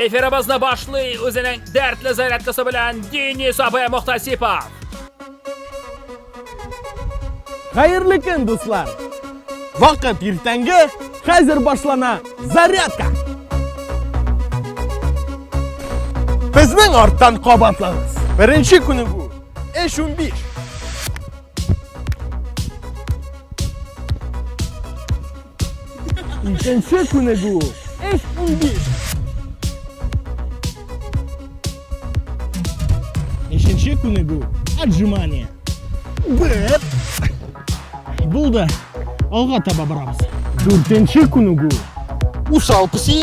Efirimizni başlay o'zining dardli zayratkasi bilan Deniz Abay Muhtasipov. Xayrli kun do'stlar. Vaqt ertangi, hozir boshlana zaryadka. Bizning ortdan qobatlarimiz. Birinchi kuni bu ish 15. İkinci kuni bu ish 15. Üçüncü kuni bu отжимание. Bir. Bo'ldi. Olg'a taba boramiz. To'rtinchi kuni bu Usal psi,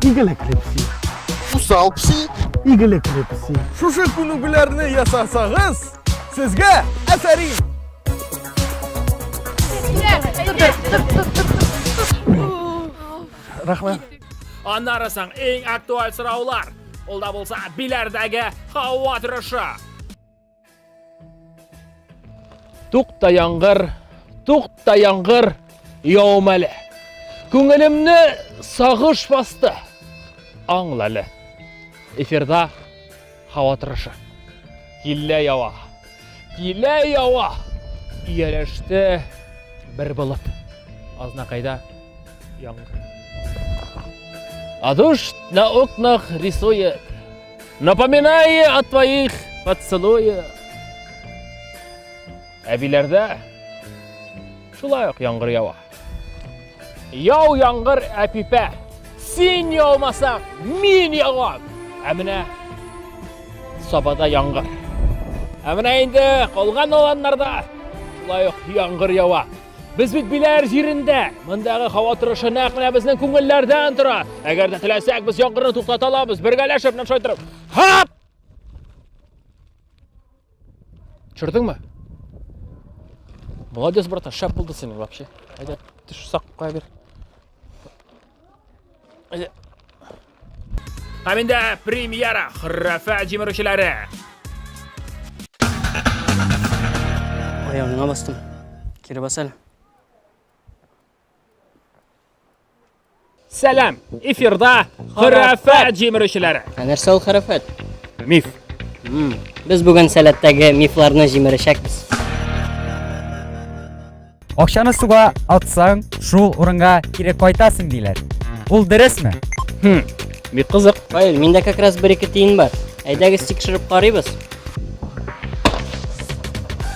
igilikli. usal psi. İgilikli. Şu kuni bularni yasasangiz, sizga asaring. Rahmat. Anlarsan eng aktual so'rovlar. Olda bo'lsa bilardagi havo turishi. To'xta yang'ir yovmali. Ko'nglimni sag'ish bosdi. Anglali. Efirda havo turishi. Yilla yova. Iyalashdi bir bulut. Oznaqayda yang'ir. А дождь на окнах рисует, напоминая о твоих поцелуях. Әбиләрдә шулай ук яңгыр ява. Яу яңгыр әпипә, син яумасаң, мин явам. Ә менә сабада яңгыр. Ә менә инде калган аланнарда шулай ук яңгыр ява. Biz bit bilar yerinde. Mındagı hava turışı naq менә безнең күңелләрдән тора. Әгәр дә теләсәк, без яңгырны туктата алабыз. Бергәләшеп нәрсә шайтырып. Hop! Чөрдеңме? Молодец, брат, шап булды синең вообще. Әйдә, төш сак куя бир. Әйдә. Әминде премьера Храфа җимерүчеләре. Ayağına bastım. Geri basal. Selam. Efirda Xurafa җимерүчеләре. Нәрсә ул хәрәфәт? Mif. Biz bugün sәләттәге мифларны җимерешәкбез. Акчаны суга атсаң, шул урынга кире кайтасың диләр. Ул дөресме? Бик кызык. Hayır, миндә как раз 1-2 тиен бар. Әйдәгез тикшереп карыйбыз.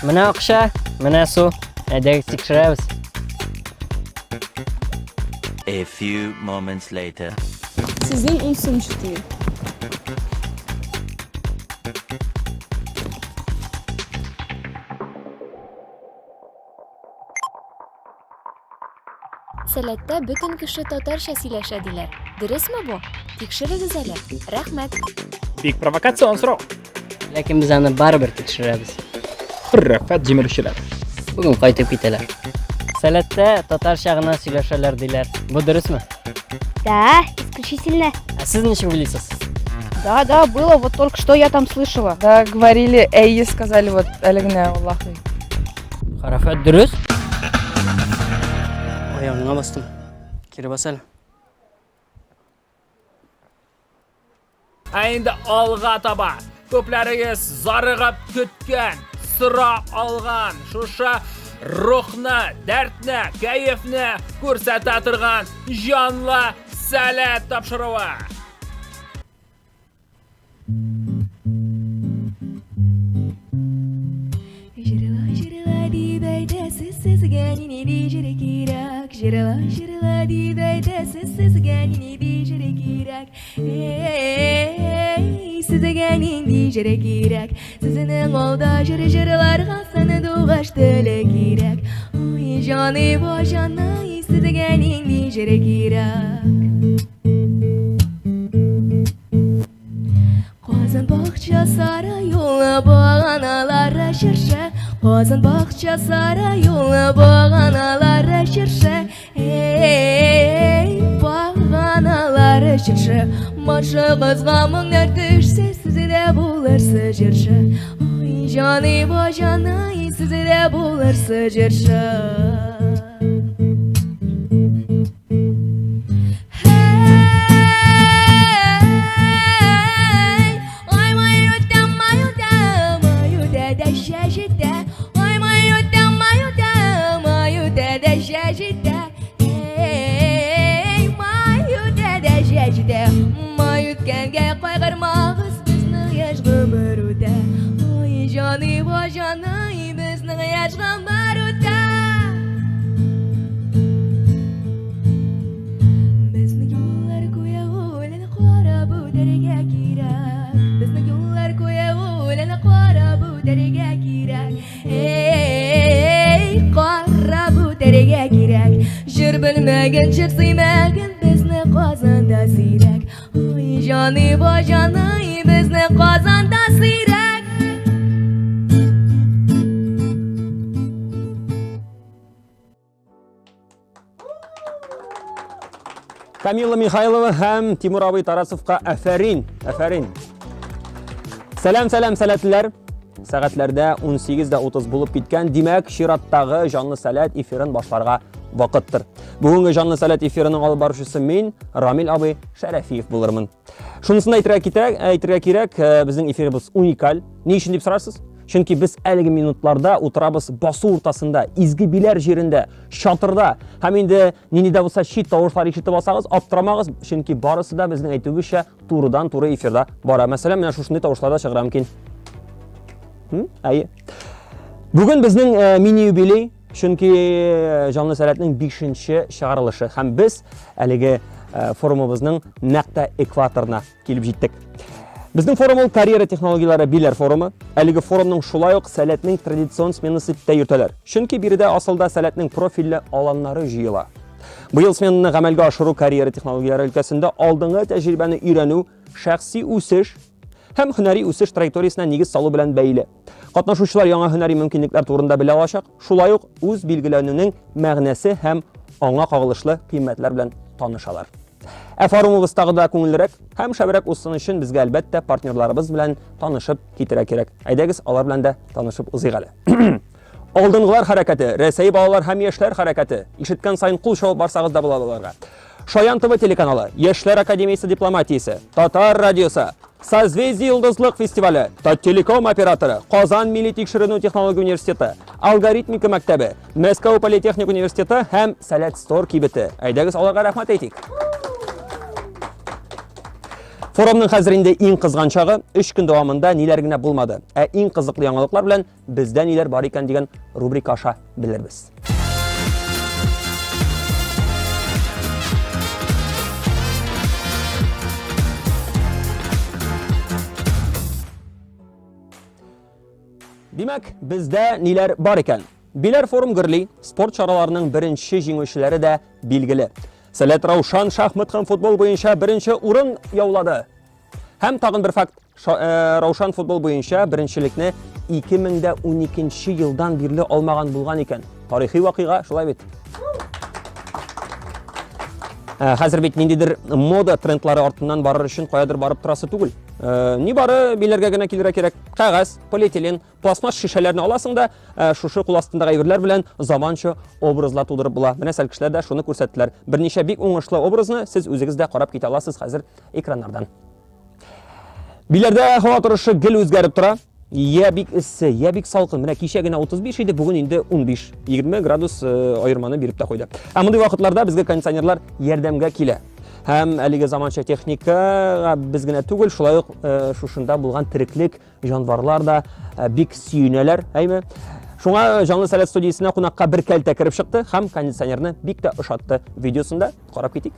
Менә акча, менә су. Әйдәгез тикшерәбез. A few moments later. Sizin unsunçluğu. Сәләттә бөтен кеше татарча сөйләшә диләр. Дөресме бу? Тикшерегез әле. Рәхмәт. Бик провокацион сорау. Ләкин без аны барыбер тикшерәбез. Хurafa җимерүчеләре. Бүген кайтып китәләр. Сәләттә татарча гына сөйләшәләр диләр. Бу дөресме? Да, исключительно. Ә сез ничек уйлыйсыз? Да, было, вот только что я там слышала. Да, говорили, эй, сказали вот әлегенә Аллахы. Хәрәфәт дөрес? Ayağına bastım. Geri basal. Endi alga taба. Köplәрегез зарыгып көткән, сыра алган, шуша рухны, дәртне, кайфны күрсәтә торган җанлы сәләт тапшыруы. Size gelin diyecere girek. Sizin olda jırlarga sana doğaç tele girek. Oy canı boşana size gelin diyecere girek. Qozon bog'cha sara yo'la bağanalar shirshi. Qozon bog'cha sara yo'la bağanalar shirshi. Ey bağanalar shirshi. Maşa qızğa mыңнар düşse sizdə bulursa jirshi. Oy canı boşana sizdə bulursa jirshi. çağırmağız bizning yaş gümürüde. Oy jani va jani bizning yaş gümürüde. Bizning yollar ko'ya o'lani qora bu deriga kerak. Bizning yollar ko'ya o'lani qora bu deriga kerak. Ey qora bu deriga kerak. Jir bilmagan jir suymagan bizni qozonda siyrak. Oy joni va joni bizni qozonda siyrak. Камила Михайлова һәм Тимур абый Тарасовка әфәрин, әфәрин. Сәлам, сәләтләр. Сәгатьләрдә 18:30 булып киткән. Димәк, чираттагы жанлы сәләт эфирын башларга вакыттыр. Бүгенге жанлы сәләт эфирының алып баручысы мин, Рамил абый Шәрәфиев булырмын. Шунысын әйтергә кирәк, безнең эфирыбыз уникаль. Ни өчен дип сорарсыз? Чөнки без әлеге минутларда утырабыз басу уртасында, изге биләр җирендә, чатырда. Һәм инде нинидә булса чит тавышлар ишетеп алсагыз, аптырамагыз, чөнки барысы да безнең әйтүебезчә турыдан-туры эфирда бара. Мәсәлән, менә шушындый тавышларда чыгыра мөмкин. Әйе. Бүген безнең мини-юбилей, чөнки жанлы сәләтнең 5нче чыгарылышы һәм без әлеге форумыбызның нәкъ экваторына килеп җиттек. Безнең форум ул карьера технологияләре биләр форумы. Әлеге форумның шулай ук сәләтнең традицион сменасы дип тә йөртәләр. Чөнки биредә асылда сәләтнең профильле аланнары җыела. Быел сменаны гамәлгә ашыру карьера технологияләре өлкәсендә алдынгы тәҗрибәне өйрәнү, шәхси үсеш һәм һөнәри үсеш траекториясенә нигез салу белән бәйле. Катнашучылар яңа һөнәри мөмкинлекләр турында белә алачак, шулай ук үз билгеләнүнең мәгънәсе һәм аңа кагылышлы кыйммәтләр белән танышалар. Форумыбыз тагы да күңеллерәк һәм шәбрәк усын өчен безгә әлбәттә партнерларыбыз белән танышып китәргә кирәк. Әйдәгез, алар белән дә танышып узыйк әле. Алдынгылар хәрәкәте, Рәсәй балалар һәм яшьләр хәрәкәте. Ишеткән сайын кул чабып барсагыз да була буларга. Шаян ТВ телеканалы, Яшьләр академиясе дипломатиясе, Татар радиосы, Созвездие йолдызлык фестивале, Таттелеком операторы, Казан милли тикшеренү технология университеты, Алгоритмика мәктәбе, Мәскәү политехник университеты һәм Сәләт Стор кибете. Әйдәгез, аларга рәхмәт әйтик. Форумның хәзер инде иң кызган чагы 3 көн дәвамында ниләр генә булмады. Иң кызыклы яңалыклар белән бездә ниләр бар икән дигән рубрика аша белербез. Димәк, бездә ниләр бар икән? Биләр форум гөрли, спорт чараларының беренче җиңүчеләре дә билгеле. Сәләт Раушан шахмат һәм футбол буенча беренче урын яулады. Һәм тагын бер факт, Раушан футбол буенча беренчелекне 2012 елдан бирле алмаган булган икән. Тарихи вакыйга, шулай бит. Хәзер бит ниндидер мода трендлары артыннан барыр өчен каядыр барып торасы түгел. Ни бары биләргә генә килергә кирәк. Кагаз, полиэтилен, пластмасс шишәләрне аласың да, шушы кул астындагы әйберләр белән заманча образлар тудырып була. Менә сәл кешеләр дә шуны күрсәттеләр. Берничә бик уңышлы образны сез үзегез дә карап китә аласыз хәзер экраннардан. Биләрдә һава торышы гел үзгәреп тора. Я бик иссе, я бик салкын. Менә кичә генә 35 иде, бүген инде 15. 20 градус аерманы биреп тә куйды. Мондый вакытларда безгә кондиционерлар ярдәмгә килә. Һәм әлеге заманча техника без генә түгел, шулай ук шушында булган тереклек җанварлар да бик сөенәләр, әйме? Шуңа жанлы сәләт студиясенә кунакка бер кәлтә кирип чыкты һәм кондиционерны бик тә ошатты. Видеосында карап китик.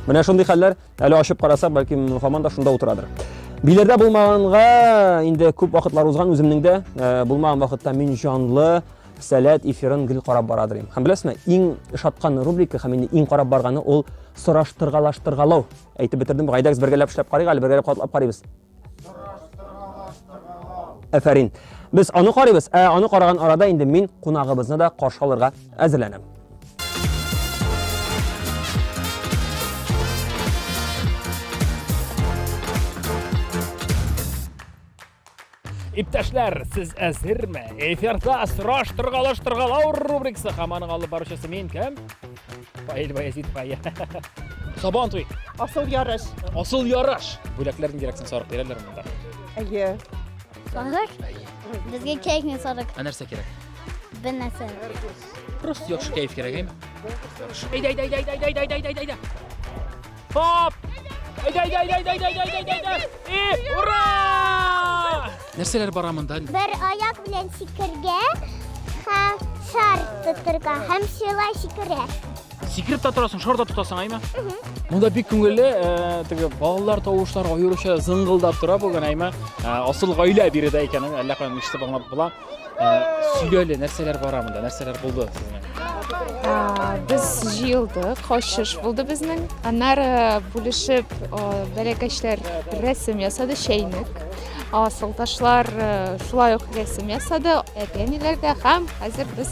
Менә шундый хәлләр, әле ачып карасак, бәлки һаман да шунда утырадыр. Биләрдә булмаганга инде күп вакытлар узган, үземнең дә булмаган вакытта мин жанлы сәләт эфирын гел карап барадыр. Һәм беләсезме, иң шаткан рубрика һәм иң карап барганы ул сораштыргалаштыргалау. Әйтеп бетердем, гайдагыз бергәләп эшләп карыйк, әле бергәләп катлап карыйбыз. Афәрин. Без аны карыйбыз. Аны караган арада инде мин кунагыбызны да каршы алырга әзерләнәм. Иптәшләр, сез әзерме? Эфирда сораштыргалаштыргалау рубрикасы һәм аның алып баручысы мин кем? Fail Bayezid Faya. Sabon to'y. Asıl yarış. Asıl yarış. Bo'laklardan keraksan soriq beradilar bunda. Ege. Sarık. Bizge kekni sarık. A narsa kerak? Bir narsa. Prost yaxshi kayf kerak aymi? Hayda. Hop! Hayda. Ura! Narsalar boramında? Bir ayak bilen sikirge, hem şar tuturga, hem şılay sikire. Sikirib turasың, shorda tutasan aymi? Bunda bek ko'ngilli, bolalar tovushlari ayurisha zing'ildab turib bo'lgan aymi? Asıl oila birida ekanini allaqanday eshitib anglab bilan suylayli narsalar boramında, narsalar bo'ldi sizga. Biz yıldık, hoşuş buldu bizden. Onlar buluşup belirgeçler resim yasadı şeynik. Asıldaşlar şulay yok resim yasadı. Edenilerde hem hazır biz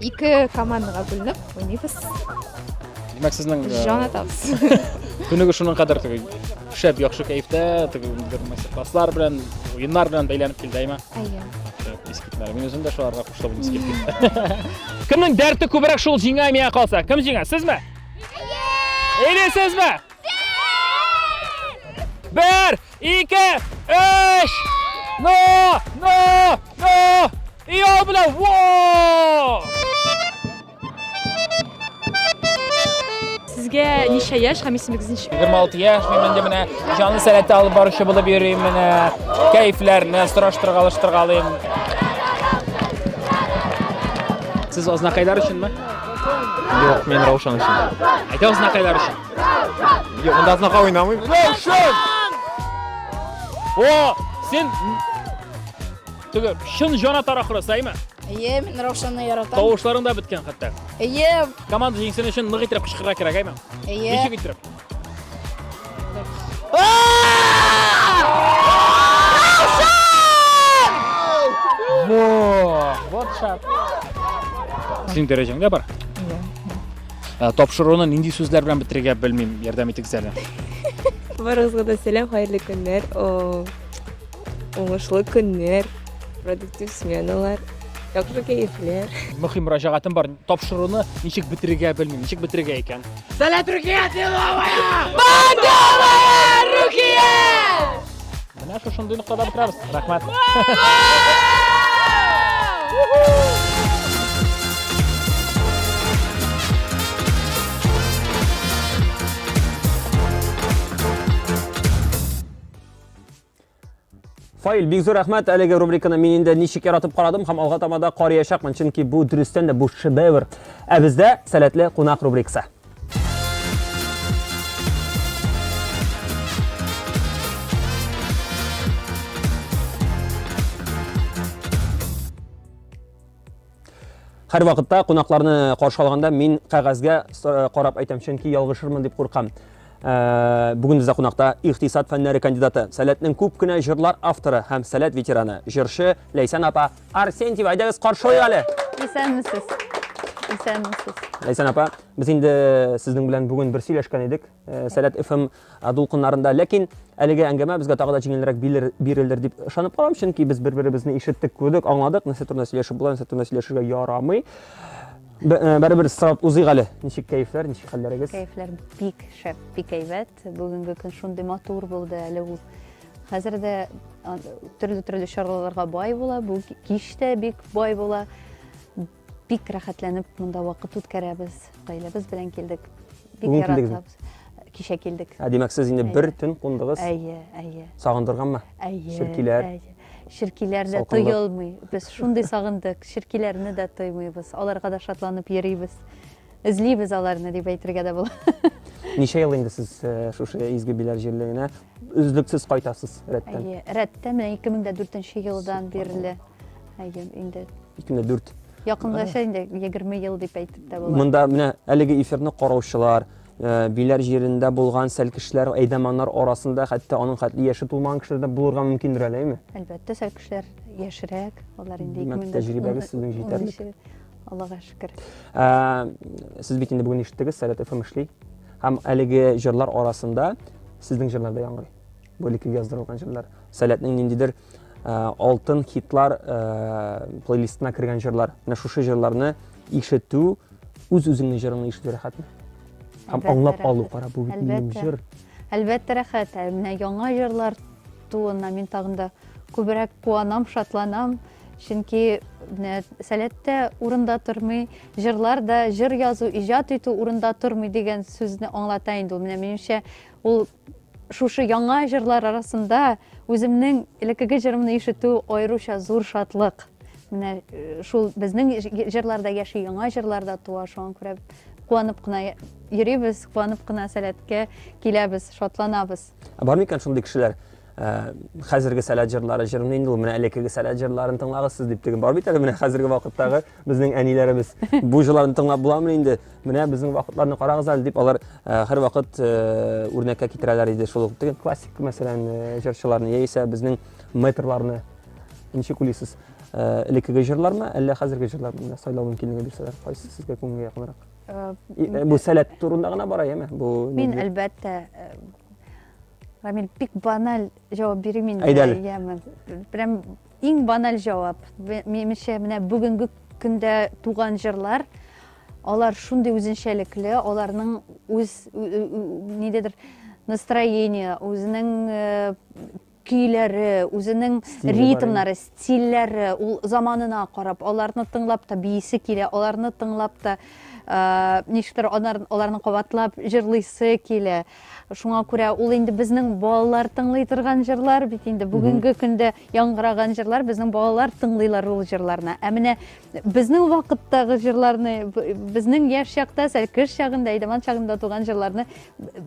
iki komandaga bölünüp oynayız. Demak sizning Jon atamiz. kuniga shuning qadar ishab yaxshi kayfda, master-klasslar bilan, o'yinlar bilan baylanib keldaymi? Aynen. Eskitlar. Men o'zim da shularga xushtab kelib ketdim. Kimning dardi ko'proq shu jing'amay qolsa? Kim jing'a? Sizmi? Elisizmi? 1 2 3 No! Iyo bilan vo! Sizge neçe yaş? Hem ismingiz neçe? 26 yaş, men de mana jonli san'atda olib borishga bo'lib yurayim, mana kayflarni surashtirib Siz oznaqaylar uchunmi? Yo'q, men Ravshan uchun. Ayta oznaqaylar uchun. Yo'q, unda aznaqa o'ynamayman. Ravshan! O, sen Tuga, shin jonatara qurasaymi? Iye, men Ravshanni yarataman. Tovushlaring da bitgan hatto. Iye, Komanda jingsini shin nig'it tirib qishqira kerak aymi? iye. Nechik itirib? Вот shart. Sizning darajangda bor. Topshiriqni nindi so'zlar bilan bitirgan bilmayman, yordam etingizlar. Barizga da selam, hayırlı günler. Oңышлы günler. Produktiv smenalar. Yaxşı keyifler. Muhim murojaatim bor. Topshiriqni nechik bitirgan bilmayman, nechik bitirgan ekan. Salat Rukiya Tilovaya! Bandovaya Rukiya! Mana shu shunday nuqtada bitiramiz. Rahmat. Fail, bek zo'r rahmat. Haligi rubrikani men endi nechik yaratib qaradim, ham alg'a tomada qoriyashaqman, chunki bu durustdan da bu shedevr. Bizda salatli qo'noq rubrikasi. Har vaqtda qo'noqlarni qarshi olganda men qog'ozga qarab aytam, chunki yolg'ishirman deb qo'rqam. Bugun bizda qo'noqda iqtisod fanlari kandidati, salatning ko'pgina jurlar avtori ham salat veterani, jirshi Laysan apa Arsentiyeva. Aydangiz qarshi o'yali. Esenmisiz? Laysan apa, biz endi sizning bilan bugun bir сөйләшкән edik. Salat FM to'lqinlarida, lekin haligi angama bizga tag'ida jingilroq berildir deb ishonib qolam, chunki biz bir-birimizni eshitdik, ko'rdik, angladik, нәрсә турында сөйләшеп була, нәрсә турында сөйләшергә ярамый. Baribir istirab uzig'ali. Nechik kayflar, nechik hallaringiz? Keyifler bik şef, bik ayvet. Bugünkü gün şunday motor buldu. Әле ул хәзердә төрле шараларга бай була. Бу кичтә бик бай була. Бик рәхәтләнеп монда вакыт үткәрәбез. Гаиләбез белән килдек. Бик яратабыз. Кичә килдек. Демәк, сез инде бер төн кундыгыз. Әйе. Сагындырганмы? Ширкиләр. Ширкиләр дә тоелмый. Без шундый сагындык. Ширкиләрне дә тоймыйбыз. Аларга да шатланып йөрибез. Эзлибез аларны дип әйтергә дә була. Ничә ел инде сез шушы изге биләр җирлегенә үзлексез кайтасыз рәттән? Рәттән менә 2004 елдан бирле. Инде 2004. Якынлаша инде 20 ел дип әйтеп тә була. Монда менә әлеге эфирне караучылар, биләр җирендә булган сәл кешеләр, әйдәманнар арасында хәтта аның хәтле яше тулмаган кешеләр дә булырга мөмкиндер әлеме? Әлбәттә, сәл кешеләр яшерәк. Алар инде 2000 тәҗрибәгез сезнең җитәрлек. Аллага шөкер. Сез бит инде бүген ишеттегез, Salat FM эшли. Һәм әлеге җырлар арасында сезнең җырларда яңгырый. Бу ике яздырылган җырлар. Salatның ниндидер алтын хитлар плейлистына кергән җырлар. Менә шушы җырларны ишетү Үз-үзеңнең җырыңны ишетү рәхәтме? Һәм Әлбәттә, аңлап алу рәхәт. кара, бу бит минем Әлбәттә. җыр. Әлбәттә рәхәт. Менә яңа җырлар туына мин тагын да күбрәк куанам, шатланам. Чөнки менә сәләттә урында тормый, җырлар да җыр язу, иҗат итү урында тормый дигән сүзне аңлата инде ул. Менә минемчә ул шушы яңа җырлар арасында үземнең элеккеге җырымны ишетү аеруча зур шатлык. Менә шул безнең җырларда яши, яңа җырларда туа, шуңа күрә куанып кына йөрибез, куанып кына сәләткә киләбез, шатланабыз. Бар микән шундый кешеләр? Хәзерге сәләт җырлары җырны инде ул менә элеккеге сәләт җырларын тыңлагыз сез дип тегән бар бит әле менә хәзерге вакыттагы безнең әниләребез бу җырларны тыңлап буламы инде? Менә безнең вакытларны карагыз әле дип алар һәрвакыт үрнәккә китерәләр иде шул ук классик мәсәлән җырчыларны яисә безнең метрларны. Ничек уйлыйсыз? Элеккеге җырлармы, әллә хәзерге җырлармы? Сайлау мөмкинлеге бирсәләр, кайсы сезгә күңелгә якынрак? Бу сәләт турында гына бара яме? Бу Мин әлбәттә Рамил бик баналь җавап бирим инде. Әйдәле. Прям иң баналь җавап. Минемчә менә бүгенге көндә туган җырлар, алар шундый үзенчәлекле, аларның үз нидедер настроение, үзенең көйләре, үзенең ритмнары, стильләре, ул заманына карап, аларны тыңлап та биисе килә, аларны тыңлап та ничектер аларны кабатлап җырлыйсы килә. Шуңа күрә ул инде безнең балалар тыңлый торган җырлар бит инде бүгенге көндә яңгыраган җырлар, безнең балалар тыңлыйлар ул җырларны. Ә менә безнең вакыттагы җырларны, безнең яшь чакта, сәлкеш чагында, Айдаман чагында туган җырларны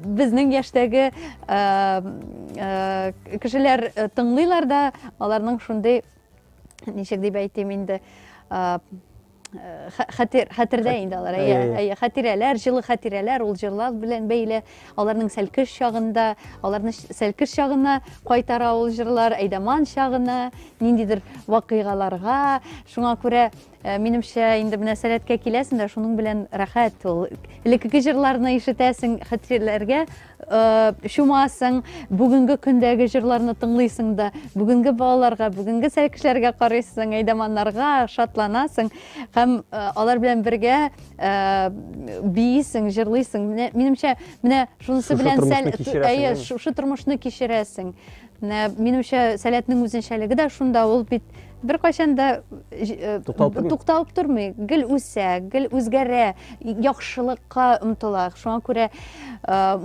безнең яшьтәге кешеләр тыңлыйлар да, аларның шундый ничек дип әйтим инде хәтердә инде алар. Хәтирәләр, җылы хәтирәләр, ул җырлар белән бәйле, аларның сәлкеш чагында, аларны сәлкеш чагына кайтара ул җырлар, Айдаман чагына, ниндидер вакыйгаларга. Шуңа күрә минемчә инде менә сәләткә киләсең дә шуның белән рәхәт. Ул элекке җырларны ишетәсең, хәтерләргә шумасың, бүгенге көндәге җырларны тыңлыйсың да, бүгенге балаларга, бүгенге сәлкешләргә карыйсың, Айдаманнарга шатланасың һәм алар белән бергә биисең, җырлыйсың. Минемчә менә шунысы белән шушы тормышны кичерәсең. Минемчә сәләтнең үзенчәлеге дә шунда, ул бит бер кайчан да тукталып тормый, гел үсә, гел үзгәрә, яхшылыкка омтыла. Шуңа күрә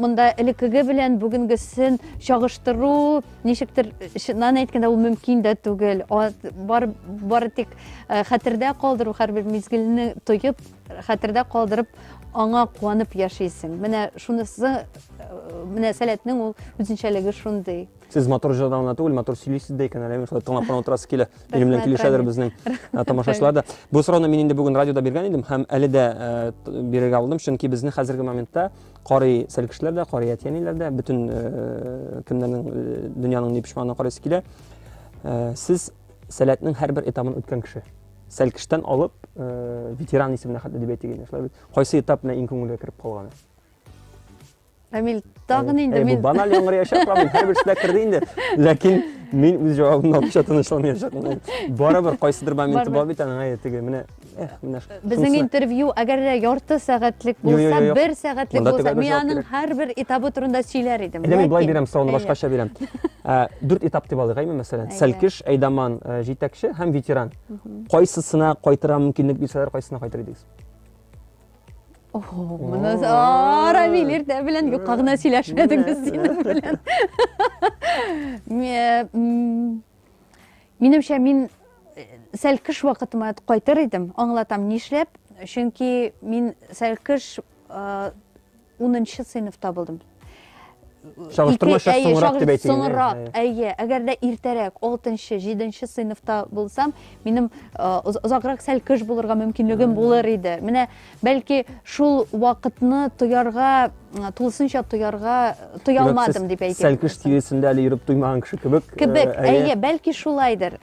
монда элеккеге белән бүгенгесен чагыштыру ничектер чыннан әйткәндә ул мөмкин дә түгел. Бары тик хәтердә калдыру, һәрбер мизгелне тоеп, хәтердә калдырып, аңа куанып яшисең. Менә шунысы, менә сәләтнең ул үзенчәлеге шундый. Сез мотор җырдан түгел, мотор сөйлисез дә икән, әле шулай тыңлап кына утырасы килә. Минем белән килешәдер безнең тамашачылар да. Бу сорауны мин инде бүген радиода биргән идем һәм әле дә бирергә алдым, чөнки безнең хәзерге моментта карый сәлкешләр дә, карый әтиәниләр дә, бөтен кемнәрнең дөньяның ни пишманына карыйсы килә. Сез сәләтнең һәрбер этабын үткән кеше. Сәлкештән алып ветеран исеменә хәтле дип әйтегез. Шулай бит. Кайсы этап белән иң күңелгә кирип калган? Рамил, тагын инде мин баналь яңгыр яшәп Рамил һәрбер эшлә керде инде. Ләкин мин үз җавабымны алып тынычланмаячакмын. Барыбер кайсыдыр моменты бар бит аның теге менә менә безнең интервью әгәр дә ярты сәгатьлек булса, 1 сәгатьлек булса, мин аның һәрбер этабы турында сөйләр идем. Мин булай бирәм, сорауны башкача бирәм. 4 этап дип алыйк, мәсәлән, сәлкеш, Айдаман, җитәкче һәм ветеран. Кайсысына кайтыра мөмкинлек бирсәләр, кайсысына кайтыр идегез? Рамил, иртә белән юкка гына сөйләшмәдеңез синең белән. Минемчә мин сәлкеш вакытыма кайтыр идем, аңлатам нишләп, чөнки мин сәлкеш 10нчы сыйныфта булдым. Чагыштырмача соңрак дип әйтегез. Соңрак, әгәр дә иртәрәк 6нчы, 7нчы сыйныфта булсам, минем озакрак сәлкеш булырга мөмкинлегем булыр иде. Менә бәлки шул вакытны тоярга, тулысынча тоярга алмадым дип әйтәм. Сәлкеш тирәсендә әле йөреп туймаган кеше кебек. Бәлки шулайдыр.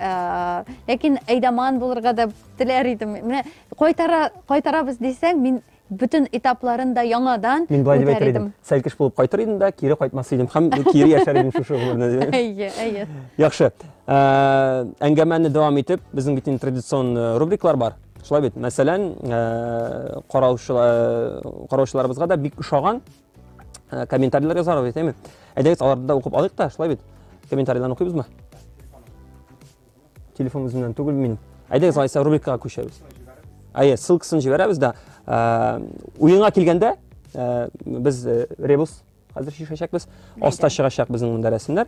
Ләкин Айдаман булырга да теләр идем. Менә кайтарабыз дисәң, мин bütün этапларында яңадан үтәр идем. Сәлкеш булып кайтыр идем дә, кире кайтмас идем. Һәм кире яшәр идем шушы гомерне. Яхшы. Әңгәмәне дәвам итеп, безнең бит традицион рубрикалар бар. Шулай бит. Мәсәлән, караучыларыбызга да бик ошаган комментарийлар язалар бит, әйме? Әйдәгез, аларны да укып алыйк та, шулай бит. Комментарийларны укыйбызмы? Телефон үземнән түгел минем. Әйдәгез, алайса рубрикага күчәбез. Әйе, ссылкасын җибәрәбез да, уенга килгәндә, без ребус хәзер шишәчәкбез, аста чыгачак безнең монда рәсемнәр.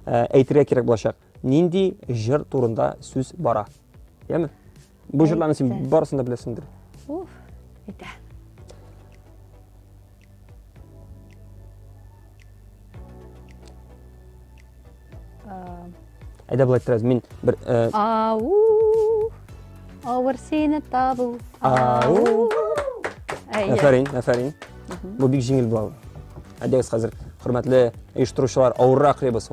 Әйтергә кирәк булачак. Нинди җыр турында сүз бара? Яме? Бу җырларны син барысын да беләсеңдер. Уф, әйтә. Әйдә булай торабыз. Мин бер Авыр сине табу. Афәрин. Бу бик җиңел була. Әйдәгез хәзер, хөрмәтле оештыручылар, авыррак ребус.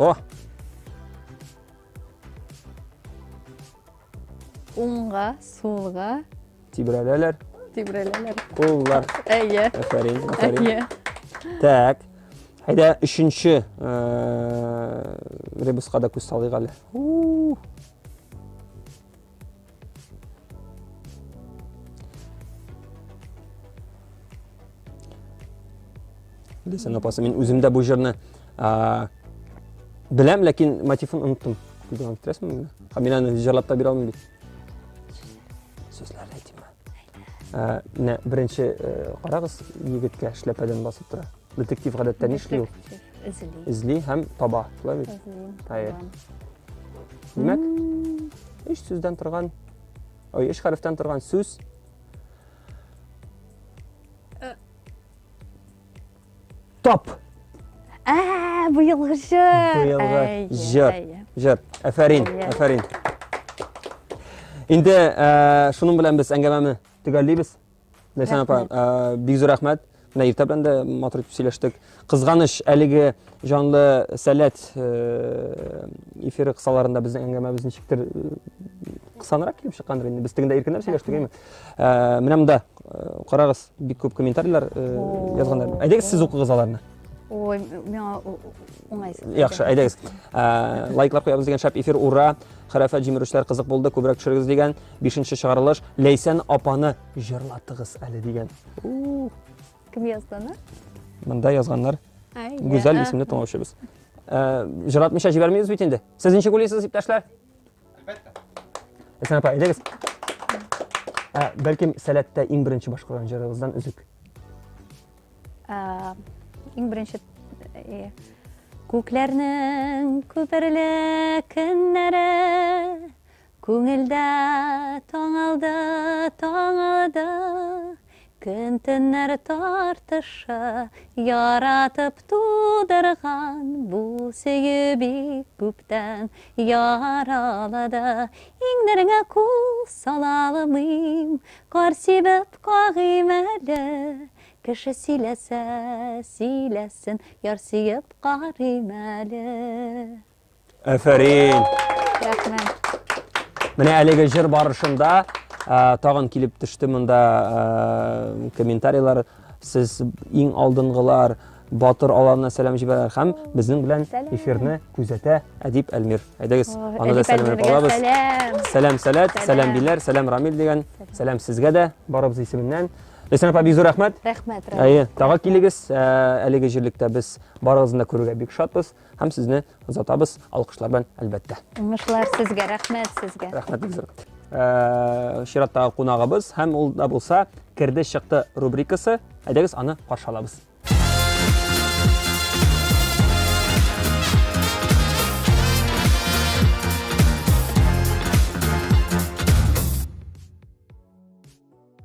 Уңга, сулга, Тибрәләләр, куллар. Әйе. Афәрин. Әйе. Так. Әйдә, өченче ребуска да күз салыйк әле. Лесен апасы, мин үземдә бу җырны беләм, ләкин мотивын оныттым. Күзгә китерәсеңме? Мин аны җырлап та бирә алмыйм бит. Сүзләрне әйтимме? Менә беренче карагыз, егеткә эшләпәдән басып тора. Детектив гадәттә ни эшли ул? Изли һәм таба. Шулай бит? Димәк, үч сүздән торган, үч хәрефтән торган сүз. Топ. Быелгы җыр. Җыр. Афәрин. Инде шуның белән без әңгәмәне төгәллибез. Ләйсән апа, бик зур рәхмәт. Менә иртә белән дә матур итеп сөйләштек. Кызганыч, әлеге җанлы сәләт эфиры кысаларында безнең әңгәмәбез ничектер кысанрак килеп чыккандыр инде. Без тегендә иркенләп сөйләштек, әйме? Менә монда карагыз, бик күп комментарийлар язганнар. Әйдәгез, сез укыгыз аларны. Ой, миңа уңайсыз. Яхшы, әйдәгез. Лайклар куябыз дигән шәп эфир ура. Хәрәфәт җимерүчләр кызык булды, күбрәк төшерегез дигән 5нче чыгарылыш. Ләйсән апаны җырлатыгыз әле дигән. Кем язганы? Монда язганнар. Гүзәл исемле тыңлаучыбыз. Җыратмыйча җибәрмәйбез бит инде. Сез ничек уйлыйсыз, иптәшләр? Әлбәттә. Ләйсән апа, әйдәгез. Бәлкем сәләттә иң беренче башкарган җырыгыздан үзек. Иң беренче күкләрнең күперле көннәре күңелдә таң алды көн төннәр тартышы яратып тудырган бу сөю бик күптән яралады иңнәреңә кул сала алмыйм кар сибеп кагыйм әле кеше сөйләсен, яр сөеп карыйм әле. Афәрин. Рәхмәт. Менә әлеге җыр барышында тагын килеп төште монда комментарийлар. Сез иң алдынгылар, Батыр аларына сәлам җибәрәр һәм безнең белән эфирне күзәтә Әдип Әлмир. Әйдәгез, аны да сәламлап алабыз. Сәлам сәләт, сәлам Биләр, сәлам Рамил дигән. Сәлам сезгә дә барыбыз исеменнән. Ләйсән апа, бик зур рәхмәт. Рәхмәт. Әйе, тагы килегез. Әлеге җирлектә без барыгызны да күрергә бик шатбыз һәм сезне озатабыз алкышлар белән әлбәттә. Уңышлар сезгә, рәхмәт сезгә. Рәхмәт бик зур. Чираттагы кунагыбыз һәм ул да булса Керде чыкты рубрикасы. Әйдәгез, аны каршы алабыз.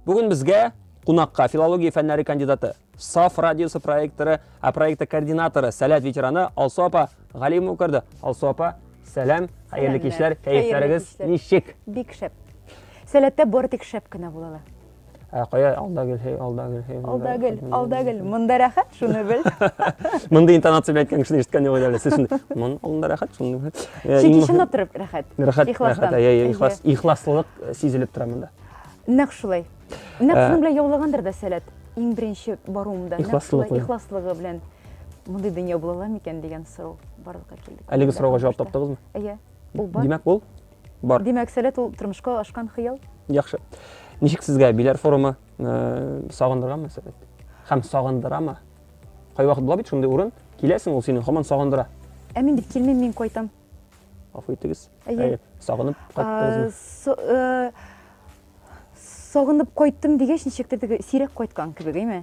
Бүген безгә кунакка филология фәннәре кандидаты, Саф радиосы проекты координаторы, сәләт ветераны Алсу апа Галимова керде. Алсу апа, сәлам, хәерле кичләр, кәефләрегез ничек? Бик шәп. Сәләттә бары тик шәп кенә булалар. Кая, алда гел. Алда гел. Монда рәхәт, шуны бел. Монда интонация белән әйткән кешене ишеткән юк әле. Сез шуны, монда рәхәт, шуны. Чикишен торып рәхәт. Рәхәт, ихласлык сизелеп тора монда. Нәкъ шулай. Нәкъ шуның белән яулагандыр да сәләт. Иң беренче баруымда. Ихласлыгы белән. Мондай дөнья була микән дигән сорау барлыкка килде. Әлеге сорауга җавап таптыгызмы? Әйе. Ул бар. Димәк, ул бар. Димәк, сәләт ул тормышка ашкан хыял. Яхшы. Ничек сезгә биләр форумы сагындырганмы сәләт? Һәм сагындырамы? Кайвакыт була бит шундый урын, киләсең, ул сине һаман сагындыра. Ә мин бит килмим, мин кайтам. Гафу итегез. Әйе. Сагынып кайттыгызмы? Сагынып кайттым дигәч, ничектер теге сирәк кайткан кебек, әйме?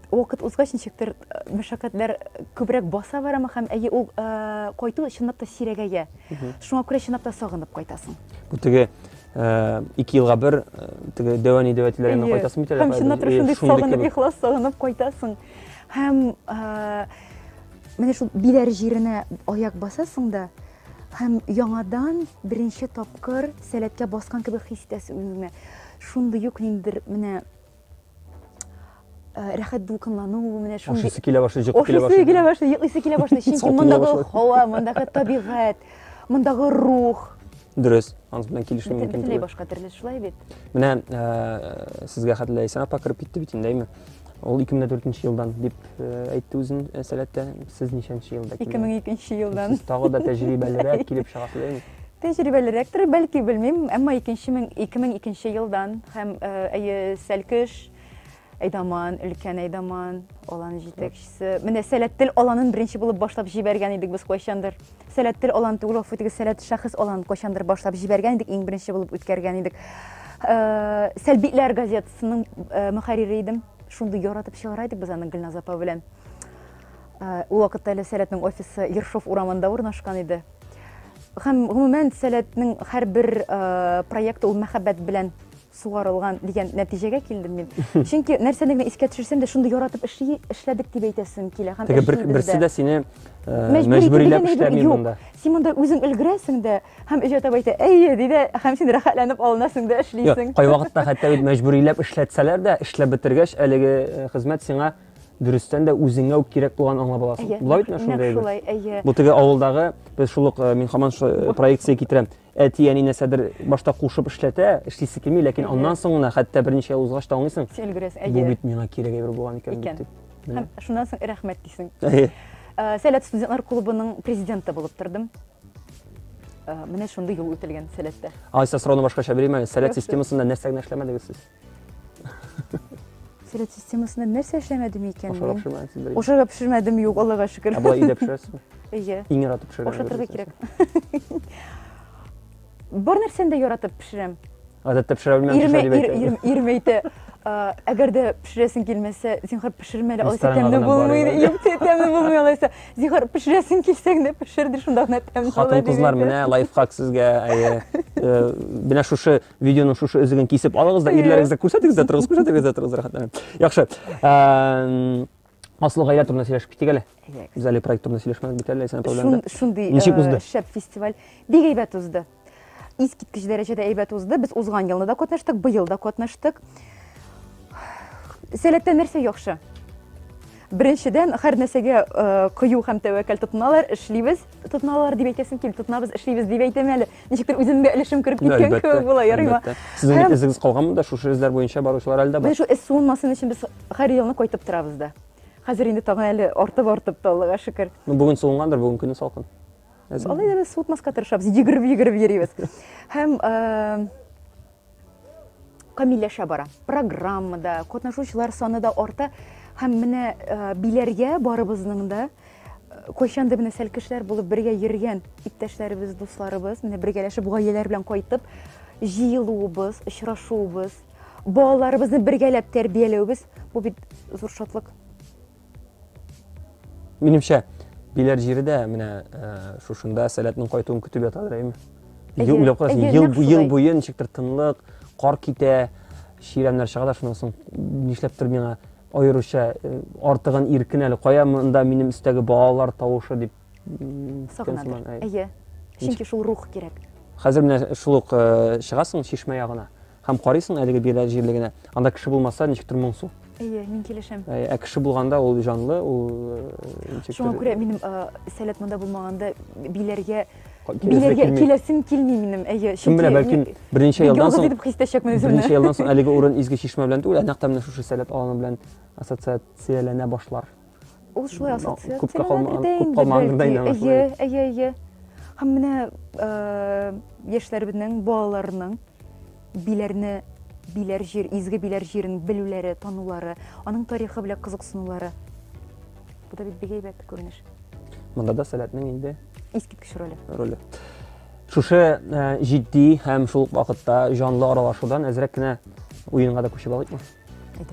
Вакыт узгач, ничектер мәшәкатьләр күбрәк баса барамы һәм әйе ул кайту чынлап та сирәгәя. Шуңа күрә чынлап та сагынып кайтасың. Бу теге 2 елга бер теге дәвани дәвәтләренә кайтасың бит әле. Һәм чынлап та шундый сагынып, ихлас сагынып кайтасың. Һәм менә шул биләр җиренә аяк басасың да, һәм яңадан беренче тапкыр сәләткә баскан кебек хис итәсең үзеңне. Шундый юк ниндидер менә рәхәт дулкынлану, менә шундый. Ошысы килә башлый, җык килә Ошысы килә башлый, йоклыйсы килә башлый. Чөнки мондагы һава, мондагы табигать, мондагы рух. Дөрес, анысы белән килешү мөмкин Бөтенләй түгел. башка төрле шулай бит. Менә сезгә хәтле Әйсән апа киреп китте бит инде, әйме? Ул 2004 елдан дип әйтте үзен сәләттә. Сез ничәнче елда килдегез? 2002 елдан. Сез тагы да тәҗрибәлерәк килеп чыгасыз, әйме? Тәҗрибәлерәктер, бәлки белмим, әмма 2002 елдан һәм әйе Сәлкеш, Әйдаман, өлкән Әйдаман, алан җитәкчесе. Менә Сәләттел аланын беренче булып башлап җибәргән идек без кайчандыр. Сәләттел алан түгел, фотограф Сәләт шәхес алан кайчандыр башлап җибәргән идек, иң беренче булып үткәргән идек. Сәлбитләр газетасының мөхәррире идем. Шундый яратып чыгара идек без аның Гөлназ апа белән. Ул вакытта әле Сәләтнең офисы Ершов урамында урнашкан иде. Һәм гомумән Сәләтнең һәрбер проекты ул мәхәббәт белән сугарылган дигән нәтиҗәгә килдем мин. Чөнки нәрсәне генә искә төшерсәм дә шундый яратып эшләдек дип әйтәсем килә. Һәм теге берсе дә сине мәҗбүриләп эшләми монда. Син монда үзең өлгерәсең дә һәм иҗат әйтә, әйе диде, һәм син рәхәтләнеп алынасың да эшлисең. Кай вакытта хәтта мәҗбүриләп эшләтсәләр дә, эшләп бетергәч, әлеге хезмәт сиңа дөрестән дә үзеңә үк кирәк булган аңлап аласың. Була битме шундый? Шулай, әйе. Бу теге авылдагы без шул ук мин һаман проекция китерәм. Әти яни нәрсәдер башта кушып эшләтә, эшлисе килми, ләкин аннан соң хәтта берничә ел узгач та аңлыйсың. Син өлгерәсең, Бу әйе. бит миңа кирәк әйбер булган икән дип. Һәм шуннан соң рәхмәт дисең. Әйе. Сәләт студентлар клубының президенты булып тордым. Менә шундый юл үтелгән Сәләттә. Айса сорауны башкача бирәм. Сәләт системасында нәрсә генә эшләмәдегез сез? Сәләт системасында нәрсә эшләмәдем икән Ашарга мин? пешермәдегез. Ашарга пешермәдем, юк, Аллага шөкер. Ә болай өйдә пешерәсезме? Әйе. Иң яратып пешерә. Ашатырга кирәк. Бар нәрсәне дә яратып пешерәм. Гадәттә пешерә белмәм Ирем әйтә, әгәр дә пешерәсең килмәсә, зинһар пешермә әле, алайса Ресторанга тәмле гына булмый. барып. Юк, тәмле булмый алайса. Зинһар пешерәсең килсәң дә пешер ди, шунда гына тәмле була. Хатын кызлар менә лайфхак сезгә, менә шушы видеоның шушы өзеген кисеп алыгыз да ирләрегезгә күрсәтегез дә торыгыз рәхәтләнеп. Яхшы. Асыл гаилә турында сөйләшеп китик әле. Без әле проект турында сөйләшмәдек бит әле, Әйсән апа белән. Шундый Ничек узды? шәп фестиваль. Бик әйбәт узды. Искиткеч дәрәҗәдә әйбәт узды. Без узган елда да катнаштык, быел да катнаштык. Сәләттә нәрсә яхшы? Беренчедән, һәр нәрсәгә кыю һәм тәвәккәл тотыналар, эшлибез, тотыналар дип әйтәсем килә, тотынабыз, эшлибез дип әйтәм әле. Ничектер үземгә өлешем кереп киткән кебек була, ярыймы? Сезнең изегез калганмы да шушы эзләр буенча баручылар әле дә бар? Менә шу эс суынмасын өчен без һәр елны кайтып торабыз да. Хәзер инде тагын әле артып Аллага шөкер. Бүген суынгандыр, бүген көне салкын. Алай да без суытмаска тырышабыз, йөгереп йөрибез. Һәм камилләшә бара. Программада катнашучылар саны да арта. Һәм менә биләргә барыбызның да кайчан да менә Сәлкешләр булып бергә йөргән иптәшләребез, дусларыбыз, менә бергәләшеп гаиләләр белән кайтып, җыелуыбыз, очрашуыбыз, балаларыбызны бергәләп тәрбияләүбез, бу бит зур шатлык. Минемчә, биләр җирдә менә шушында Сәләтнең кайтуын көтеп ятадыр, әйме? Уйлап карасың, ел буе ничектер тынлык, кар китә, ширәмнәр чыга да шуннан соң нишләптер миңа аеруча артыгын иркен әле кая монда минем өстәге балалар тавышы дип сагынадыр. Әйе. Чөнки шул рух кирәк. Хәзер менә шул ук чыгасың Чишмә ягына һәм карыйсың әлеге биләр җирлегенә. Анда кеше булмаса ничектер моңсу. Әйе, мин килешәм. Ә кеше булганда ул җанлы, ул Шуңа күрә минем Сәләт монда булмаганда биләргә киләсем килми минем. Әйе, чөнки бәлки берничә елдан соң дип хистәчәкмен үземне. Берничә елдан соң әлеге урын изге Чишмә белән түгел, нәкъ менә шушы Сәләт аланы белән ассоциацияләнә башлар. Ул шулай ассоциацияләнә. Күп калмагандыр да инде. Әйе. Һәм менә яшьләребезнең, балаларның биләрне, биләр җир, изге биләр җирен белүләре, танулары, аның тарихы белән кызыксынулары. Бу да бит бик әйбәт күренеш. Монда да сәләтнең инде Искиткеч роле. Шушы җитди һәм шул ук вакытта жанлы аралашудан әзрәк кенә уенга да күчеп алыйкмы?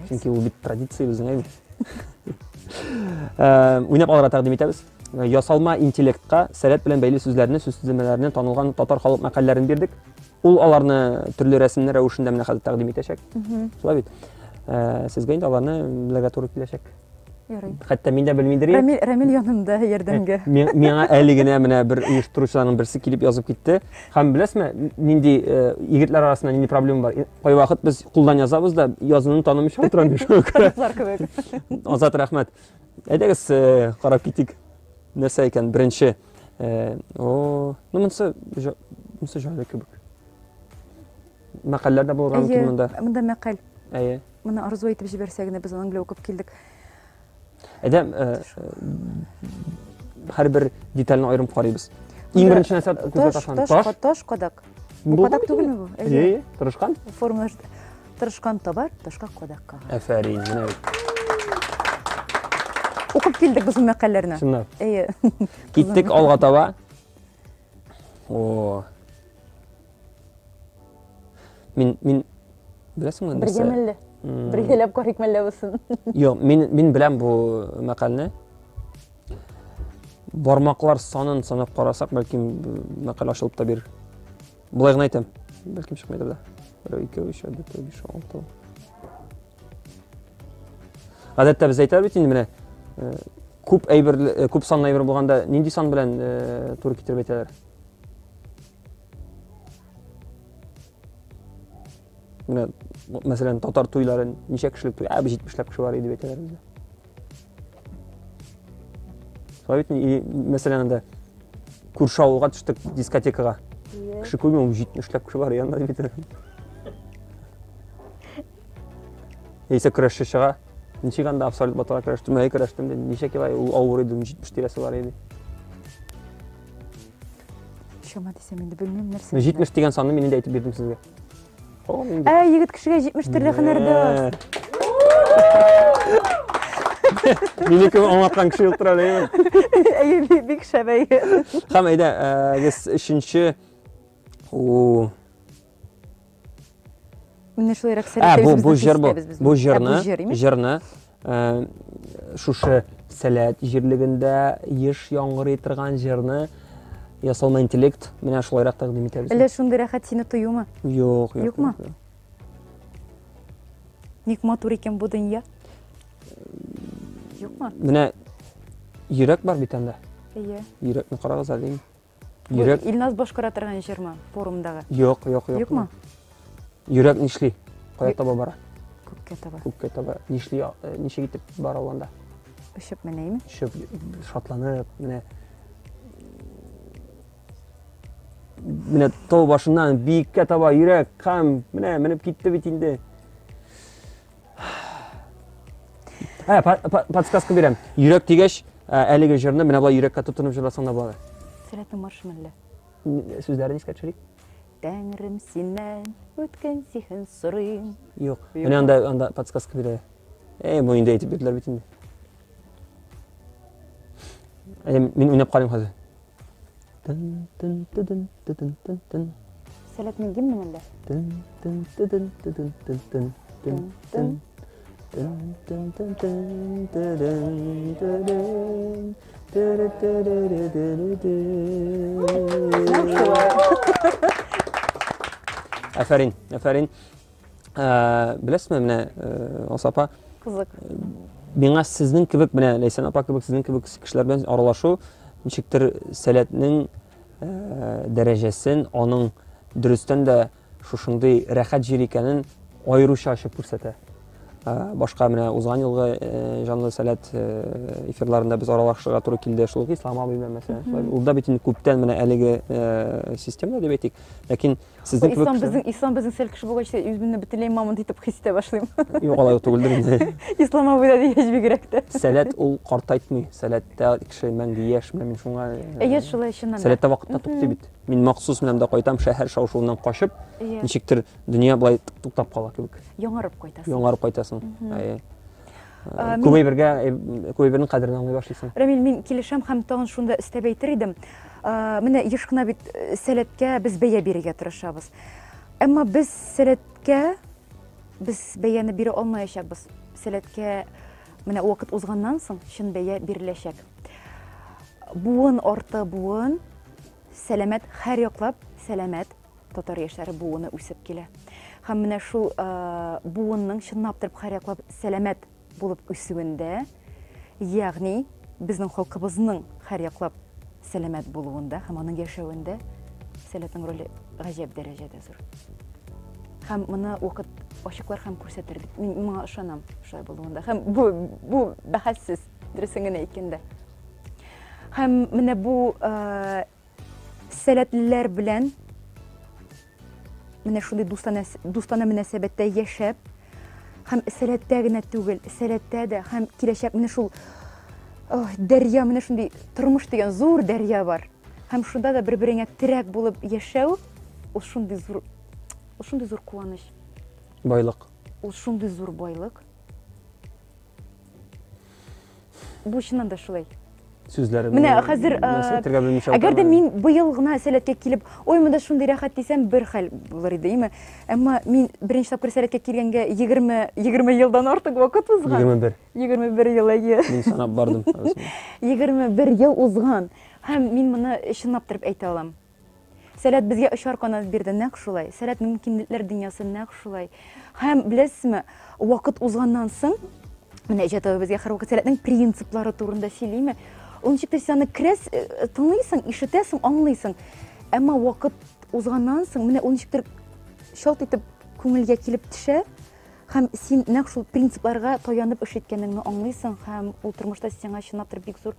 Чөнки ул бит традиция безнең әйбер. Уйнап алырга тәкъдим итәбез. Ясалма интеллектка сәләт белән бәйле сүзләрне, сүз тезелмәләрне танылган татар халык мәкалләрен бирдек. Ул аларны төрле рәсемнәр рәвешендә менә хәзер тәкъдим итәчәк. Шулай бит. Сезгә инде аларны белергә туры киләчәк. Ярый. Хәтта мин дә белмидер идем. Рамил янымда ярдәмгә. Миңа әле генә менә бер оештыручыларның берсе килеп язып китте. Һәм беләсезме, нинди егетләр арасында нинди проблема бар? Кай вакыт без кулдан язабыз да язуны танымыйча утырам шуңа күрә. Азат, рәхмәт. Әйдәгез карап китик. Нәрсә икән беренче? Монысы җайлы кебек. Мәкалләрдә булган икән монда. Монда мәкаль. Әйе. Моны арзу итеп җибәрсә генә без аның белән укып килдек. Әдәм һәрбер детальне аерым карыйбыз. Иң беренче нәрсә күзгә ташланган Таш кадак. Бу кадак түгелме бу? Әйе, тырышкан. Формулаш тырышкан табар, ташка кадакка. Афәрин, менә. Укып килдек без мәкалләрне. Шунда. Әйе. Киттек алга таба. Мин беләсеңме нәрсә? Бергәләп карыйк мәлләбесен. Юк, мин беләм бу мәкалне. Бармаклар санын санап карасак, бәлки мәкаль ачылып та бир. Булай гына әйтәм. Бәлки чыкмыйдыр да. 1 2 3 4 5 6. Гадәттә без әйтәбез бит инде менә күп санлы әйбер булганда нинди сан белән туры китереп әйтәләр? Менә мәсәлән татар туйларын ничә кешелек туй? 70 ләп кеше бар иде әйтәләр бездә. Шулай бит, мәсәлән анда күрше авылга төштек дискотекага. Кеше күпме? 70 ләп кеше бар янда дип әйтәләр. Яисә көрәшче чыга. Ничек анда абсолют баталар көрәштем, әй көрәштем дә ничә килай ул авыр иде, 70 тирәсе бар иде. Шома дисәм инде белмим нәрсә. 70 дигән санны мин инде әйтеп бирдем сезгә. Егет кешегә 70 төрле һөнәрдә. Минеке аңлаткан кеше юктыр әле. Әйе, бик шәбәй. Һәм әйдә, өченче Менә шулай рәксәләр бу җырны шушы сәләт җирлегендә еш яңгырый торган җырны ясалма интеллект менә шулайрак тәкъдим итәбез. Әллә шундый рәхәт сине тоюмы? Юк. Юкмы? Ник матур икән бу дөнья? Юкмы? Менә йөрәк бар бит анда. Әйе. Йөрәкне карагыз әле. Йөрәк Илназ башкара торган җырмы форумдагы? Юк. Юкмы? Йөрәк нишли? Кая таба бара? Күккә таба. Нишли, ничек итеп бара ул анда? Өчеп менәйме? Өчеп, шатланып, менә тау башыннан биеккә таба йөрәк һәм менә менеп китте бит инде. Подсказка бирәм. Йөрәк тигәч, әлеге җырны менә булай йөрәккә тотынып җырласаң да була. Сәләтнең маршы мәллә. Сүзләрен искә төшерик. Тәңрем синнән үткән сихен сорыйм. Юк. Менә анда подсказка бирә. Бу инде әйтеп бирделәр бит инде. Мин уйнап карыйм хәзер. Сәләтнең гимне мәллә. Афәрин. Беләсезме, менә Асапа, Кызык. Миңа сезнең кебек, менә Ләйсән апа кебек сезнең кебек кешеләр белән аралашу ничектер сәләтнең дәрәҗәсен, аның дөрестән дә шушындый рәхәт җир икәнен аеруча ачып күрсәтә. Башка менә узган елгы җанлы сәләт эфирларында без аралашырга туры килде. Шул Ислам абый белән мәсәлән. Ул да бит күптән менә әлеге система дип әйтик. Ләкин сезнең кебек Ислам безнең сәл кеше булгач, үземне бөтенләй мамонт итеп хис итә башлыйм. Юк, алай түгелдер инде. Ислам абый да дигәч бигрәк тә. Сәләт ул картайтмый. Сәләттә кеше мәңге яшь, менә мин шуңа. Әйе, шулай чыннан. Сәләттә вакытта туктый бит. Мин махсус менән дә кайтам шәһәр шау-шуыннан качып, Иә. ничектер дөнья булай туктап кала кебек. Яңарып кайтасың. Яңарып кайтасың. Күбәйбернең кадерен аңлый башлыйсың. Рамил, мин килешәм һәм тагын шунда өстәп әйтер идем. Менә еш кына бит сәләткә без бәя бирергә тырышабыз. Әмма без сәләткә без бәяне бирә алмаячакбыз. Сәләткә менә вакыт узганнан соң чын бәя биреләчәк. Буын арты буын, сәламәт һәр яклап сәламәт татар яшьләре буыны үсеп килә. Һәм менә шул буынның чынлап торып һәр яклап сәламәт булып үсүендә, ягъни безнең халкыбызның һәр яклап сәламәт булуында һәм аның яшәвендә сәләтнең роле гаҗәп дәрәҗәдә зур. Һәм моны вакыт ачыклар һәм күрсәтер бит. Мин моңа ышанам шулай булуында. Һәм бу бәхәссез дөресен генә әйткәндә. Һәм менә бу сәләтлеләр белән менә шундый дустана мөнәсәбәттә яшәп, һәм сәләттә генә түгел, сәләттә дә һәм киләчәк менә шул дәрья, менә шундый тормыш дигән зур дәрья бар. Һәм шунда да бер-береңә терәк булып яшәү, ул шундый зур куаныч. Байлык. Ул шундый зур байлык. Бу чыннан да шулай. Сүзләре. Менә хәзер әгәр дә мин быел гына сәләткә килеп, ой, монда шундый рәхәт дисәм, бер хәл булыр иде, име? Әмма мин беренче тапкыр сәләткә килгәнгә 20 елдан артык вакыт узган. 21 ел әйе. Мин санап бардым. 21 ел узган. Һәм мин моны чынлап торып әйтә алам. Сәләт безгә очар канат бирде, нәкъ шулай. Сәләт мөмкинлекләр дөньясы нәкъ шулай. Һәм беләсезме, вакыт узганнан соң, менә җәтә безгә һәрвакыт сәләтнең принциплары турында сөйлиме? Ул ничектер сәне крәс тыңлыйсың, ишетәсең, аңлыйсың. Әмма вакыт узганнан соң, менә ул ничектер шалт итеп күңелгә килеп төшә. Һәм син нәкъ шул принципларга таянып эш иткәнеңне аңлыйсың һәм ул тормышта сиңа чынлап торып бик зур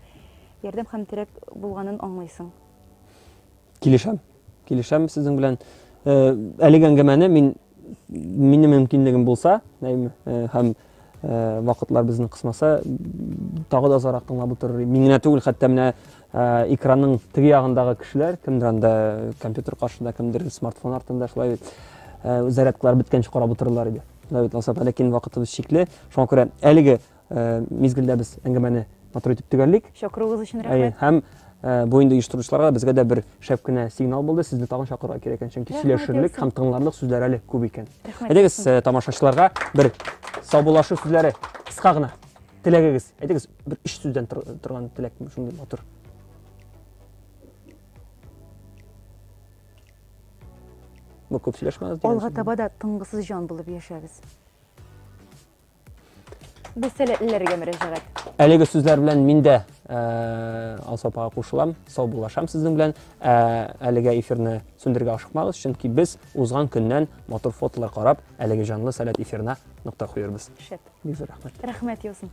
ярдәм һәм терәк булганын аңлыйсың. Килешәм сезнең белән. Әлеге әңгәмәне минем мөмкинлегем булса, һәм вакытлар безне кысмаса, тагы да зарак тыңлап утырыр. Мин генә түгел, хәтта менә экранның теге ягындагы кешеләр, кемдер анда компьютер каршында, кемдер смартфон артында шулай зарядкалар беткәнче карап утырырлар иде. Ләкин вакытыбыз чикле. Шуңа күрә әлеге мизгелдә без әңгәмәне матур итеп төгәллик. Чакыруыгыз өчен рәхмәт. Һәм бу инде оештыручыларга безгә дә бер шәп кенә сигнал булды. Сезне тагын чакырырга кирәк икән, чөнки сөйләшерлек һәм тыңларлык сүзләр әле күп икән. Әйтегез, тамашачыларга бер саубуллашу сүзләре кыска гына теләгегез. Әйтегез, бер 3 сүздән торган теләк шундый матур. Бу күп сөйләшмәгез. Алга таба да тынгысыз җан булып яшәгез. Без сәләтлеләргә мөрәҗәгать. Әлеге сүзләр белән мин дә Алсапага кушылам, саубуллашам сезнең белән. Әлеге эфирне сүндергә ашыкмагыз, чөнки без узган көннән матур фотолар карап, әлеге җанлы сәләт эфирына нокта куербыз. Шәп. Бик зур рәхмәт. Рәхмәт ясын.